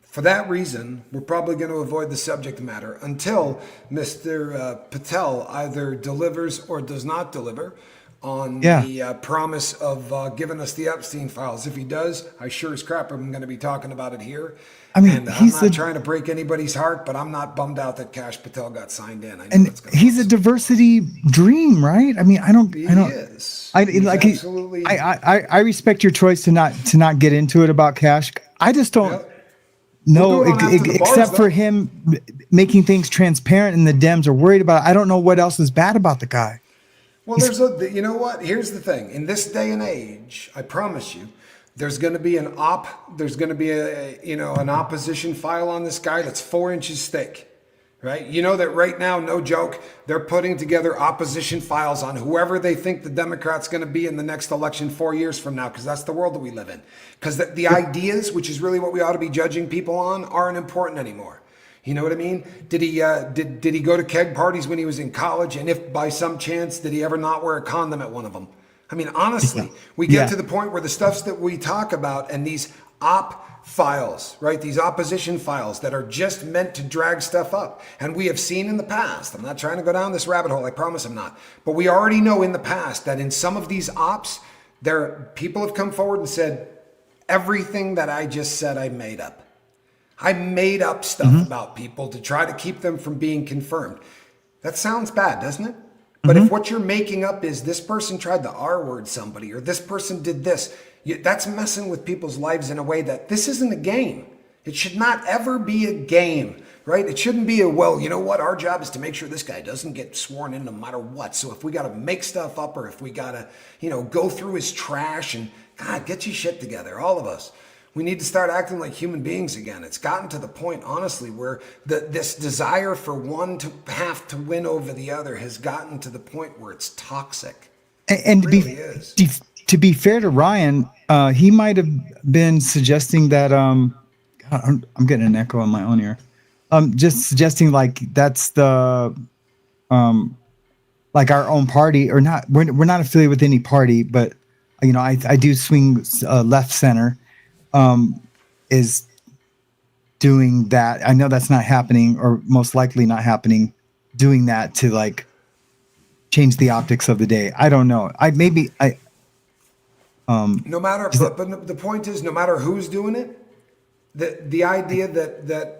For that reason, we're probably going to avoid the subject matter until Mr. Patel either delivers or does not deliver on the promise of giving us the Epstein files. If he does, I sure as crap am going to be talking about it here. I mean, and I'm not trying to break anybody's heart, but I'm not bummed out that Kash Patel got signed in. I know and he's a diversity dream, right? I mean, I don't. Is. I absolutely. I respect your choice to not get into it about Kash. I just don't know, except for him making things transparent, and the Dems are worried about it. I don't know what else is bad about the guy. Well, you know what? Here's the thing. In this day and age, I promise you, there's going to be an opposition file on this guy that's 4 inches thick, right? You know that right now, no joke, they're putting together opposition files on whoever they think the Democrat's going to be in the next election 4 years from now, because that's the world that we live in. Because the ideas, which is really what we ought to be judging people on, aren't important anymore. You know what I mean? Did he go to keg parties when he was in college? And if by some chance, did he ever not wear a condom at one of them? I mean, honestly, we get to the point where the stuffs that we talk about and these op files, right? These opposition files that are just meant to drag stuff up. And we have seen in the past, I'm not trying to go down this rabbit hole, I promise I'm not. But we already know in the past that in some of these ops, people have come forward and said, everything that I just said, I made up. I made up stuff about people to try to keep them from being confirmed. That sounds bad, doesn't it? But if what you're making up is this person tried to R-word somebody or this person did this, that's messing with people's lives in a way that this isn't a game. It should not ever be a game, right? It shouldn't be well, you know what? Our job is to make sure this guy doesn't get sworn in no matter what. So if we got to make stuff up or if we got to, go through his trash and God, get your shit together, all of us. We need to start acting like human beings again. It's gotten to the point, honestly, where this desire for one to have to win over the other has gotten to the point where it's toxic. And to be fair to Ryan, he might have been suggesting that God, I'm getting an echo in my own ear. Just suggesting like that's the like our own party or not. We're not affiliated with any party, but you know, I do swing left center, is doing that. I know that's not happening, or most likely not happening, doing that to like change the optics of the day. I don't know. No matter, Is that but the point is, no matter who's doing it, the idea that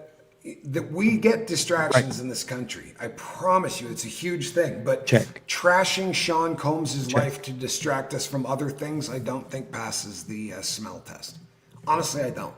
we get right? distractions in this country, I promise you, it's a huge thing. But Check. trashing Sean Combs's Check. life to distract us from other things, I don't think passes the smell test. Honestly, I don't.